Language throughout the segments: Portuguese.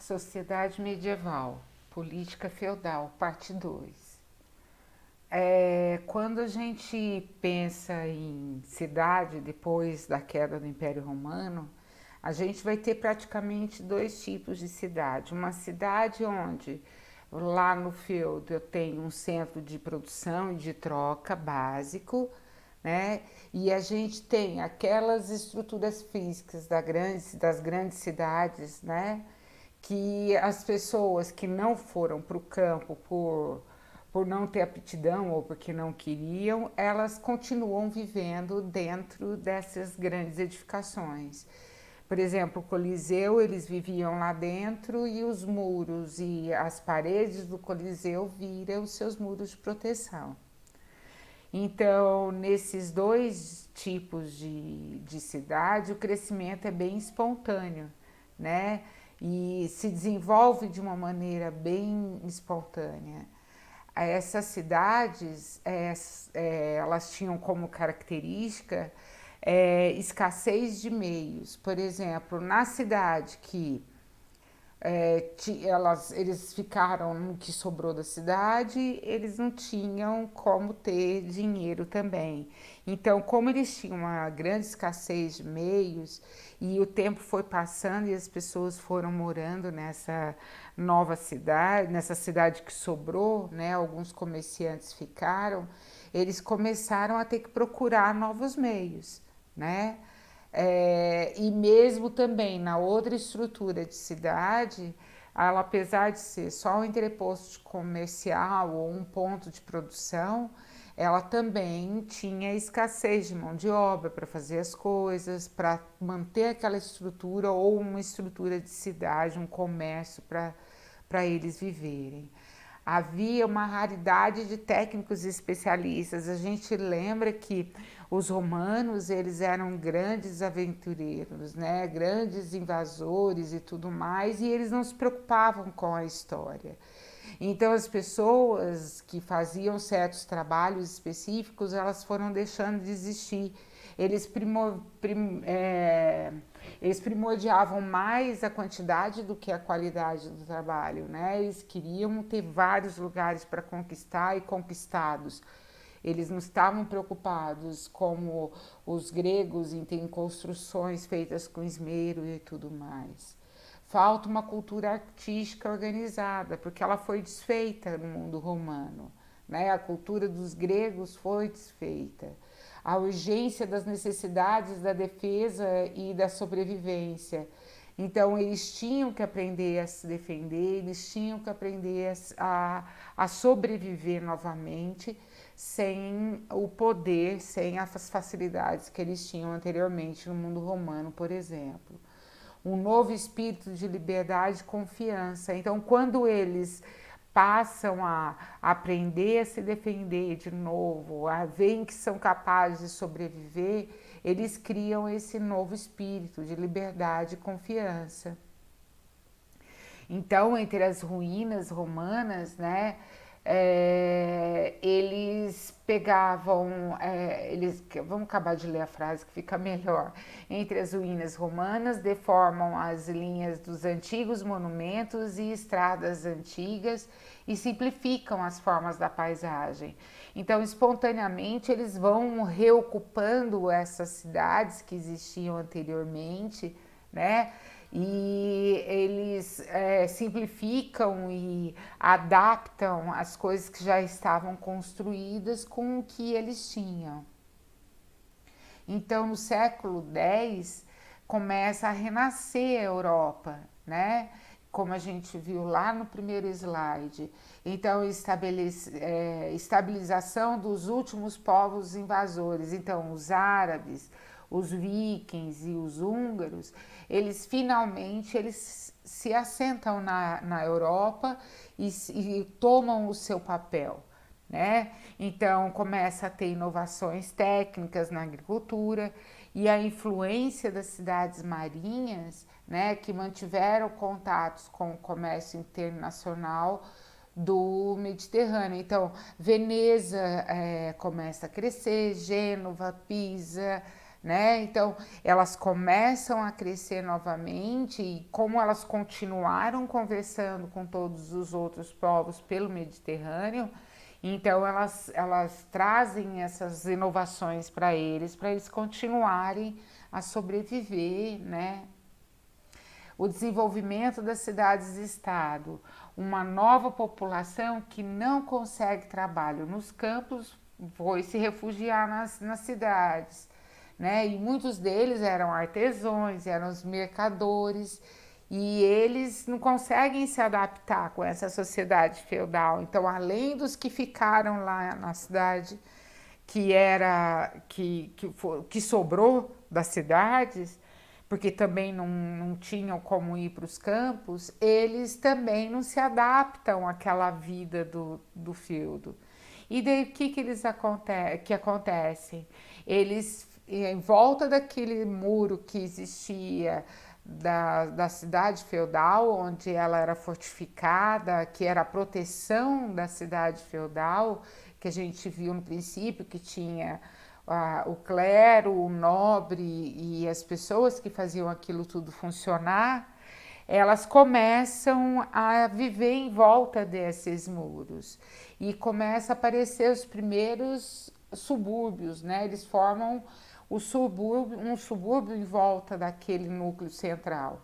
Sociedade medieval, política feudal, parte 2. Quando a gente pensa em cidade depois da queda do Império Romano, a gente vai ter praticamente dois tipos de cidade. Uma cidade onde lá no feudo eu tenho um centro de produção e de troca básico, né? E a gente tem aquelas estruturas físicas das grandes cidades, né? Que as pessoas que não foram para o campo por não ter aptidão ou porque não queriam, elas continuam vivendo dentro dessas grandes edificações. Por exemplo, o Coliseu, eles viviam lá dentro e os muros e as paredes do Coliseu viram os seus muros de proteção. Então, nesses dois tipos de cidade, o crescimento é bem espontâneo, né? E se desenvolve de uma maneira bem espontânea. Essas cidades, elas tinham como característica escassez de meios. Por exemplo, na cidade que eles ficaram no que sobrou da cidade, eles não tinham como ter dinheiro também. Então, como eles tinham uma grande escassez de meios e o tempo foi passando e as pessoas foram morando nessa nova cidade, nessa cidade que sobrou, né? Alguns comerciantes ficaram, eles começaram a ter que procurar novos meios, né? E mesmo também na outra estrutura de cidade, ela, apesar de ser só um entreposto comercial ou um ponto de produção, ela também tinha escassez de mão de obra para fazer as coisas, para manter aquela estrutura ou uma estrutura de cidade, um comércio para eles viverem. Havia uma raridade de técnicos e especialistas. A gente lembra que os romanos, eles eram grandes aventureiros, né? Grandes invasores e tudo mais, e eles não se preocupavam com a história. Então, as pessoas que faziam certos trabalhos específicos, elas foram deixando de existir. Eles, eles primordiavam mais a quantidade do que a qualidade do trabalho, né? Eles queriam ter vários lugares para conquistar e conquistados. Eles não estavam preocupados como os gregos em ter construções feitas com esmero e tudo mais. Falta uma cultura artística organizada, porque ela foi desfeita no mundo romano, né? A cultura dos gregos foi desfeita. A urgência das necessidades da defesa e da sobrevivência. Então, eles tinham que aprender a se defender, eles tinham que aprender a sobreviver novamente, sem o poder, sem as facilidades que eles tinham anteriormente no mundo romano, por exemplo. Um novo espírito de liberdade e confiança. Então, quando eles passam a aprender a se defender de novo, a verem que são capazes de sobreviver, eles criam esse novo espírito de liberdade e confiança. Então, entre as ruínas romanas, né, eles pegavam, vamos acabar de ler a frase que fica melhor. Entre as ruínas romanas, deformam as linhas dos antigos monumentos e estradas antigas e simplificam as formas da paisagem. Então, espontaneamente, eles vão reocupando essas cidades que existiam anteriormente, né? E eles simplificam e adaptam as coisas que já estavam construídas com o que eles tinham. Então, no século X, começa a renascer a Europa, né? Como a gente viu lá no primeiro slide. Então, estabilização dos últimos povos invasores. Então, os árabes, os vikings e os húngaros, eles se assentam na Europa e tomam o seu papel, né? Então começa a ter inovações técnicas na agricultura e a influência das cidades marinhas, né, que mantiveram contatos com o comércio internacional do Mediterrâneo. Então, Veneza começa a crescer, Gênova, Pisa, né? Então, elas começam a crescer novamente e como elas continuaram conversando com todos os outros povos pelo Mediterrâneo, então elas trazem essas inovações para eles continuarem a sobreviver, né? O desenvolvimento das cidades-estado, uma nova população que não consegue trabalho nos campos foi se refugiar nas cidades, né? E muitos deles eram artesãos, eram os mercadores, e eles não conseguem se adaptar com essa sociedade feudal. Então, além dos que ficaram lá na cidade, que sobrou das cidades, porque também não tinham como ir para os campos, eles também não se adaptam àquela vida do feudo. E daí o que eles que acontecem? Eles, em volta daquele muro que existia da cidade feudal, onde ela era fortificada, que era a proteção da cidade feudal, que a gente viu no princípio, que tinha o clero, o nobre e as pessoas que faziam aquilo tudo funcionar, elas começam a viver em volta desses muros e começa a aparecer os primeiros subúrbios, né? Eles formam um subúrbio em volta daquele núcleo central.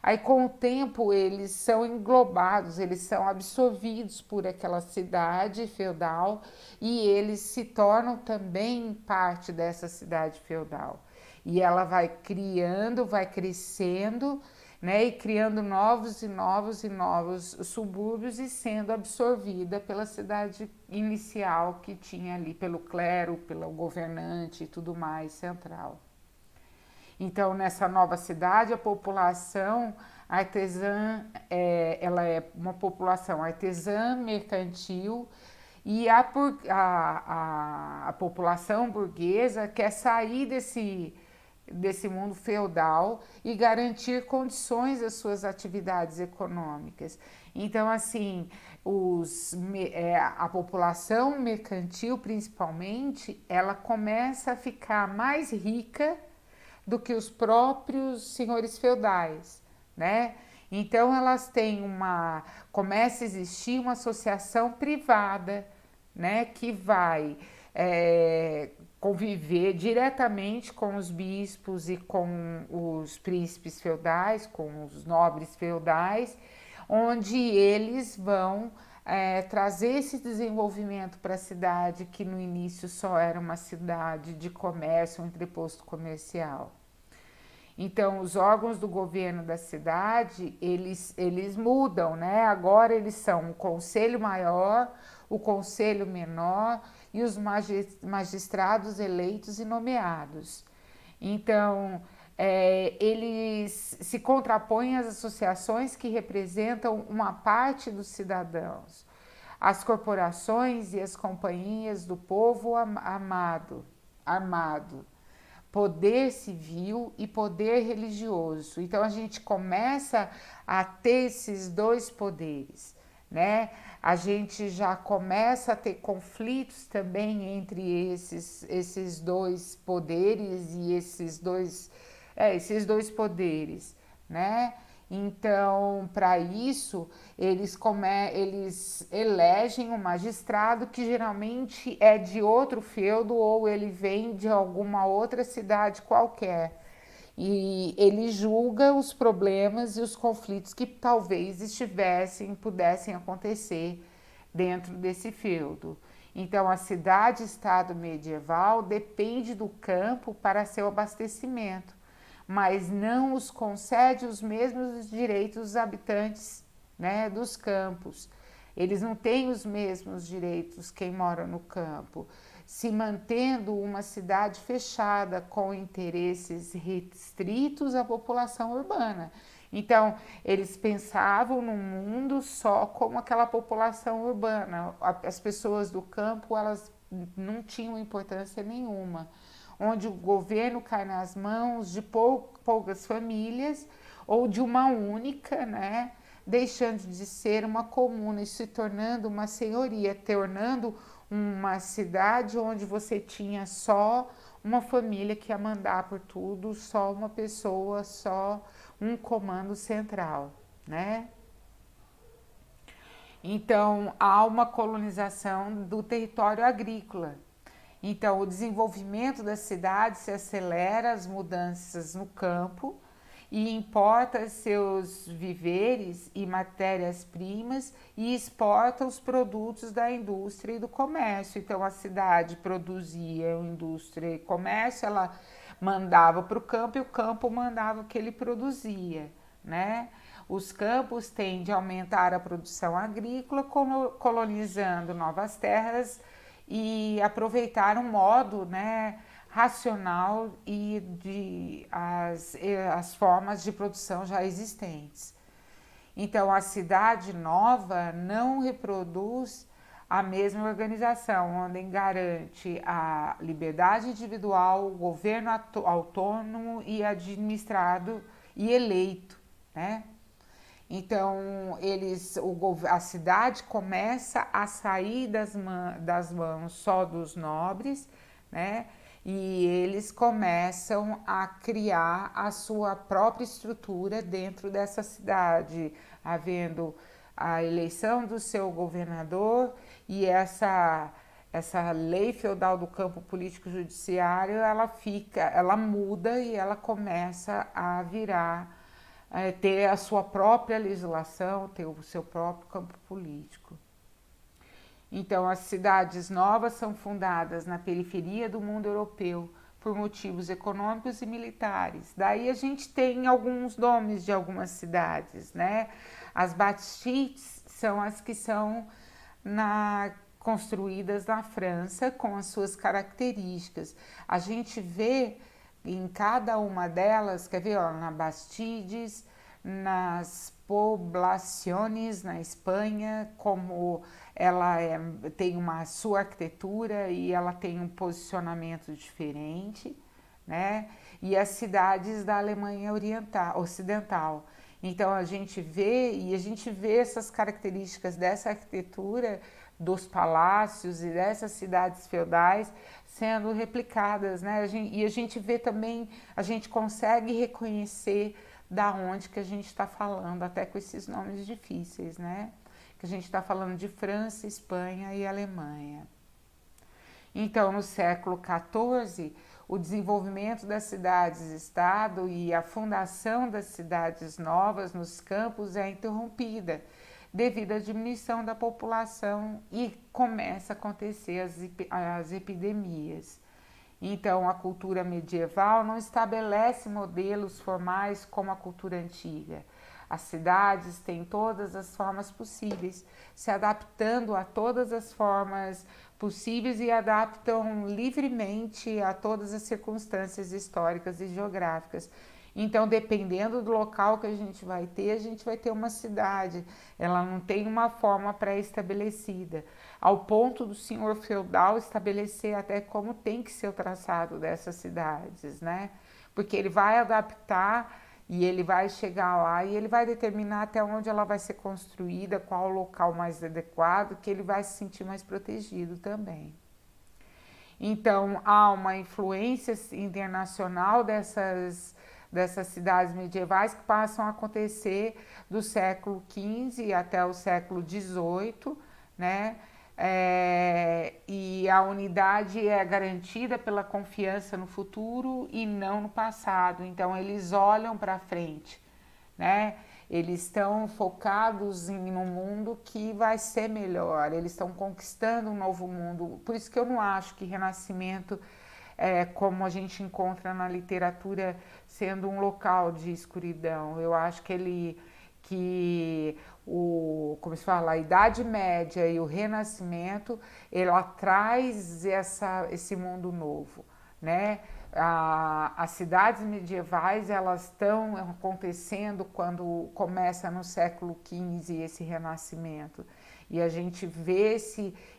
Aí, com o tempo, eles são englobados, eles são absorvidos por aquela cidade feudal e eles se tornam também parte dessa cidade feudal. E ela vai criando, vai crescendo, né, e criando novos e novos e novos subúrbios e sendo absorvida pela cidade inicial que tinha ali, pelo clero, pelo governante e tudo mais central. Então, nessa nova cidade, a população artesã, ela é uma população artesã, mercantil, e a população burguesa quer sair desse mundo feudal e garantir condições às suas atividades econômicas. Então, assim, a população mercantil, principalmente, ela começa a ficar mais rica do que os próprios senhores feudais, né? Então elas têm começa a existir uma associação privada, né, que vai conviver diretamente com os bispos e com os príncipes feudais, com os nobres feudais, onde eles vão trazer esse desenvolvimento para a cidade, que no início só era uma cidade de comércio, um entreposto comercial. Então, os órgãos do governo da cidade, eles mudam, né? Agora eles são o conselho maior, o conselho menor e os magistrados eleitos e nomeados. Então, eles se contrapõem às associações que representam uma parte dos cidadãos, as corporações e as companhias do povo armado, poder civil e poder religioso. Então a gente começa a ter esses dois poderes, né? A gente já começa a ter conflitos também entre esses dois poderes e esses dois poderes, né? Então, para isso, eles elegem um magistrado que geralmente é de outro feudo ou ele vem de alguma outra cidade qualquer. E ele julga os problemas e os conflitos que talvez pudessem acontecer dentro desse feudo. Então, a cidade-estado medieval depende do campo para seu abastecimento, mas não os concede os mesmos direitos dos habitantes, né, dos campos. Eles não têm os mesmos direitos quem mora no campo, se mantendo uma cidade fechada com interesses restritos à população urbana. Então, eles pensavam no mundo só como aquela população urbana. As pessoas do campo, elas não tinham importância nenhuma, onde o governo cai nas mãos de poucas famílias ou de uma única, né, deixando de ser uma comuna e se tornando uma senhoria, tornando uma cidade onde você tinha só uma família que ia mandar por tudo, só uma pessoa, só um comando central, né? Então, há uma colonização do território agrícola. Então, o desenvolvimento da cidade se acelera, as mudanças no campo e importa seus viveres e matérias-primas e exporta os produtos da indústria e do comércio. Então, a cidade produzia indústria e comércio, ela mandava para o campo e o campo mandava o que ele produzia, né? Os campos tendem a aumentar a produção agrícola, colonizando novas terras e aproveitar um modo, né, racional e as formas de produção já existentes. Então, a cidade nova não reproduz a mesma organização, onde garante a liberdade individual, o governo autônomo e administrado e eleito, né? Então, a cidade começa a sair das mãos só dos nobres, né? E eles começam a criar a sua própria estrutura dentro dessa cidade, havendo a eleição do seu governador e essa lei feudal do campo político judiciário, ela muda e ela começa a virar ter a sua própria legislação, ter o seu próprio campo político. Então, as cidades novas são fundadas na periferia do mundo europeu por motivos econômicos e militares. Daí a gente tem alguns nomes de algumas cidades, né? As Bastides são as que são construídas na França com as suas características. A gente vê em cada uma delas, quer ver, ó, na Bastides, nas Poblaciones na Espanha, como tem uma sua arquitetura e ela tem um posicionamento diferente, né? E as cidades da Alemanha Ocidental. Então a gente vê essas características dessa arquitetura dos palácios e dessas cidades feudais sendo replicadas, né? E a gente vê também, a gente consegue reconhecer da onde que a gente está falando, até com esses nomes difíceis, né? Que a gente está falando de França, Espanha e Alemanha. Então, no século XIV, o desenvolvimento das cidades-estado e a fundação das cidades novas nos campos é interrompida devido à diminuição da população e começa a acontecer as epidemias. Então, a cultura medieval não estabelece modelos formais como a cultura antiga. As cidades têm todas as formas possíveis, se adaptando a todas as formas possíveis e adaptam livremente a todas as circunstâncias históricas e geográficas. Então, dependendo do local que a gente vai ter uma cidade. Ela não tem uma forma pré-estabelecida, ao ponto do senhor feudal estabelecer até como tem que ser o traçado dessas cidades, né? Porque ele vai adaptar e ele vai chegar lá e ele vai determinar até onde ela vai ser construída, qual o local mais adequado, que ele vai se sentir mais protegido também. Então, há uma influência internacional dessas cidades medievais que passam a acontecer do século XV até o século XVIII, né? E a unidade é garantida pela confiança no futuro e não no passado. Então, eles olham para frente, né? Eles estão focados em um mundo que vai ser melhor, eles estão conquistando um novo mundo. Por isso que eu não acho que Renascimento, como a gente encontra na literatura, sendo um local de escuridão. Eu acho como se fala, a Idade Média e o Renascimento, ela traz esse mundo novo, né? As cidades medievais, elas estão acontecendo quando começa no século XV esse renascimento. E a gente vê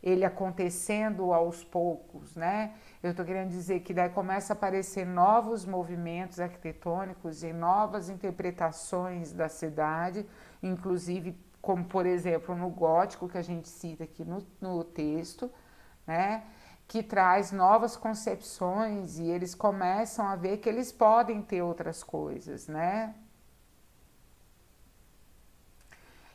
ele acontecendo aos poucos, né? Eu estou querendo dizer que daí começa a aparecer novos movimentos arquitetônicos e novas interpretações da cidade, inclusive como, por exemplo, no gótico, que a gente cita aqui no texto, né? que traz novas concepções e eles começam a ver que eles podem ter outras coisas, né?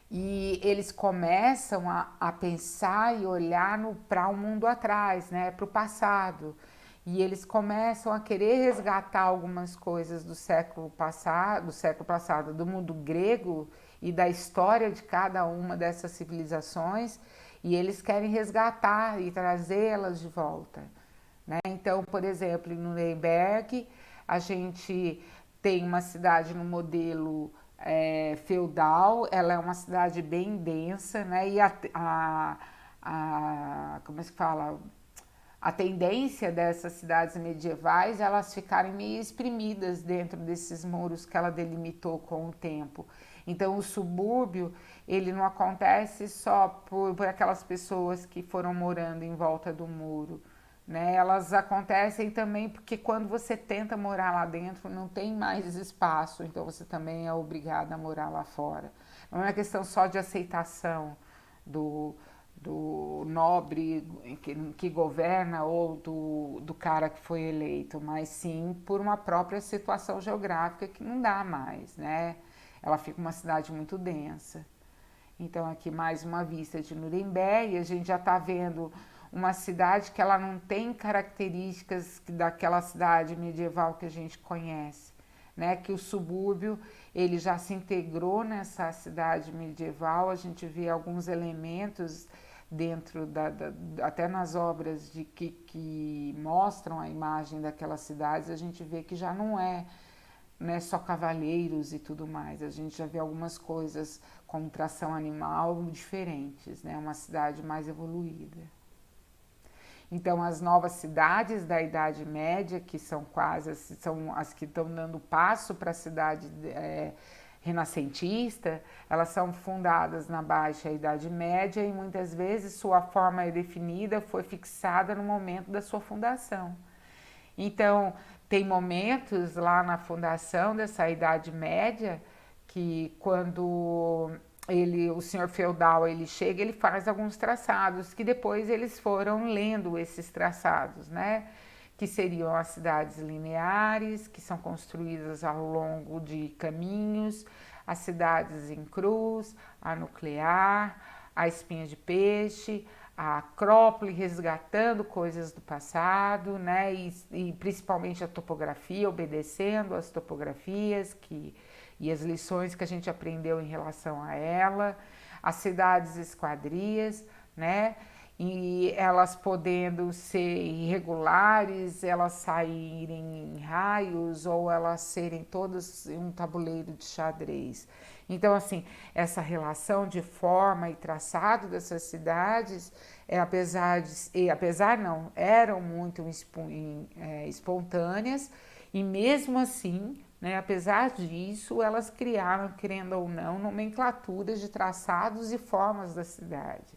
E eles começam a pensar e olhar para o mundo atrás, né, para o passado. E eles começam a querer resgatar algumas coisas do século passado, do mundo grego e da história de cada uma dessas civilizações, e eles querem resgatar e trazê-las de volta, né? Então, por exemplo, em Nuremberg, a gente tem uma cidade no modelo feudal, ela é uma cidade bem densa, né? E como é que fala? A tendência dessas cidades medievais, elas ficarem meio exprimidas dentro desses muros que ela delimitou com o tempo. Então, o subúrbio, ele não acontece só por aquelas pessoas que foram morando em volta do muro, né? Elas acontecem também porque quando você tenta morar lá dentro, não tem mais espaço, então você também é obrigado a morar lá fora. Não é uma questão só de aceitação do, do nobre que governa ou do cara que foi eleito, mas sim por uma própria situação geográfica que não dá mais, né? Ela fica uma cidade muito densa. Então, aqui mais uma vista de Nuremberg, a gente já está vendo uma cidade que ela não tem características daquela cidade medieval que a gente conhece, né? Que o subúrbio ele já se integrou nessa cidade medieval, a gente vê alguns elementos dentro até nas obras que mostram a imagem daquelas cidades, a gente vê que já não é, né, só cavaleiros e tudo mais. A gente já vê algumas coisas com tração animal diferentes, né? Uma cidade mais evoluída. Então, as novas cidades da Idade Média, que são são as que estão dando passo para a cidade renascentista, elas são fundadas na Baixa Idade Média e muitas vezes sua forma definida foi fixada no momento da sua fundação. Então, tem momentos lá na fundação dessa Idade Média que quando o senhor feudal ele chega, ele faz alguns traçados que depois eles foram lendo esses traçados, né? Que seriam as cidades lineares, que são construídas ao longo de caminhos, as cidades em cruz, a nuclear, a espinha de peixe, a Acrópole resgatando coisas do passado, né? E principalmente a topografia, obedecendo as topografias e as lições que a gente aprendeu em relação a ela, as cidades esquadrias, né? E elas podendo ser irregulares, elas saírem em raios ou elas serem todas um tabuleiro de xadrez. Então, assim, essa relação de forma e traçado dessas cidades, apesar não, eram muito espontâneas e mesmo assim, né, apesar disso, elas criaram, querendo ou não, nomenclaturas de traçados e formas da cidade.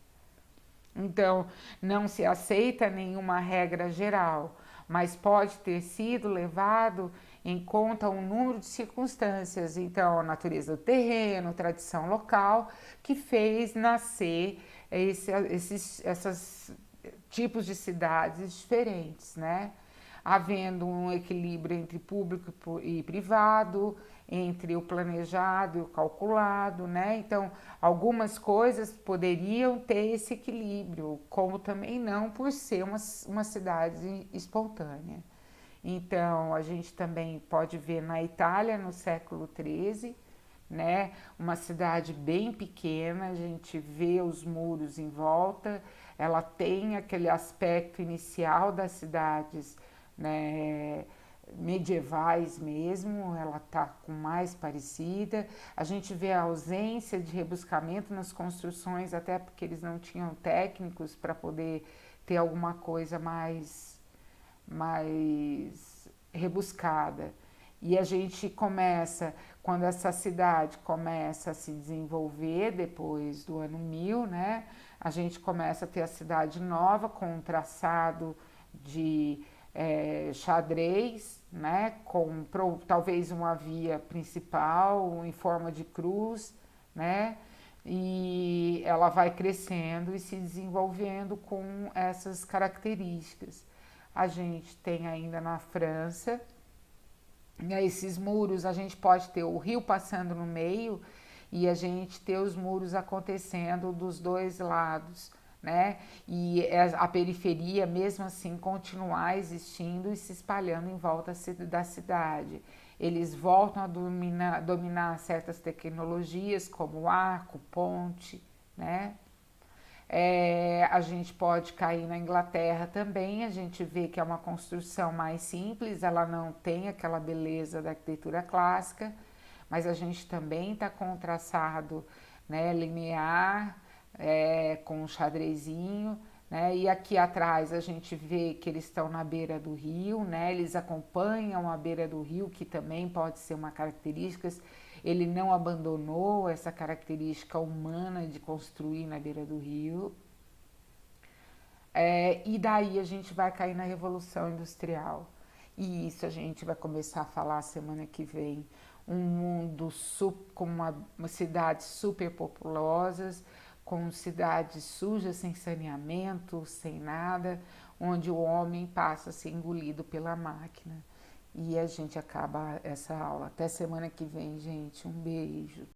Então, não se aceita nenhuma regra geral, mas pode ter sido levado em conta um número de circunstâncias. Então, a natureza do terreno, tradição local, que fez nascer esses tipos de cidades diferentes, né? Havendo um equilíbrio entre público e privado, entre o planejado e o calculado, né? Então, algumas coisas poderiam ter esse equilíbrio, como também não por ser uma cidade espontânea. Então, a gente também pode ver na Itália, no século XIII, né? Uma cidade bem pequena, a gente vê os muros em volta, ela tem aquele aspecto inicial das cidades, né, medievais mesmo, ela está com mais parecida. A gente vê a ausência de rebuscamento nas construções, até porque eles não tinham técnicos para poder ter alguma coisa mais rebuscada. E a gente começa, quando essa cidade começa a se desenvolver depois do ano 1000, né? A gente começa a ter a cidade nova com um traçado de xadrez, né? Talvez uma via principal em forma de cruz, né? e ela vai crescendo e se desenvolvendo com essas características. A gente tem ainda na França, né, esses muros, a gente pode ter o rio passando no meio e a gente ter os muros acontecendo dos dois lados, né? E a periferia, mesmo assim, continuar existindo e se espalhando em volta da cidade. Eles voltam a dominar certas tecnologias, como arco, ponte, né? A gente pode cair na Inglaterra também, a gente vê que é uma construção mais simples, ela não tem aquela beleza da arquitetura clássica, mas a gente também está com um traçado, né, linear, com um xadrezinho, né? E aqui atrás a gente vê que eles estão na beira do rio, né? Eles acompanham a beira do rio, que também pode ser uma característica. Ele não abandonou essa característica humana de construir na beira do rio. E daí a gente vai cair na Revolução Industrial. E isso a gente vai começar a falar semana que vem. Um mundo com uma cidades super populosas, com cidades sujas, sem saneamento, sem nada, onde o homem passa a ser engolido pela máquina. E a gente acaba essa aula. Até semana que vem, gente. Um beijo.